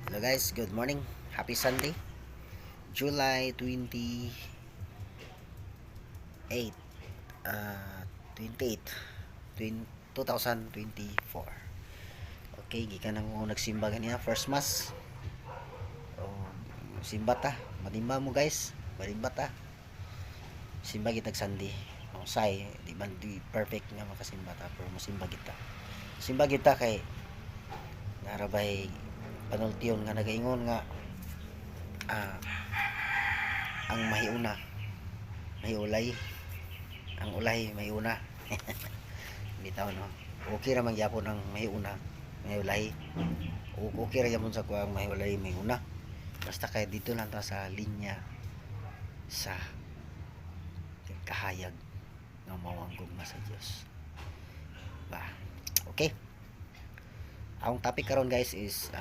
Hello guys, good morning. Happy Sunday. July 28, 28, 2024. Okay, gikan nang nagsimba ganina first mass. Oh, simba ta. Manimba mo guys. Manimba ta. Simba kitag Sunday. Oh, say, di man di perfect nga makasimba ta, pero mosimba kita. Simba kita kay narabay panultiyon nga nagaingon nga ah, ang mahiuna mahiulay ang ulay mahiuna. Bitaw no, okay ra man gyapon ang mahiuna mahiulay, okay ra gyapon sa kuang mahiulay mahiuna, basta kay dito lang ta sa linya sa kahayag nga mawang gugma sa Dios ba. Okay, ang topic karon guys is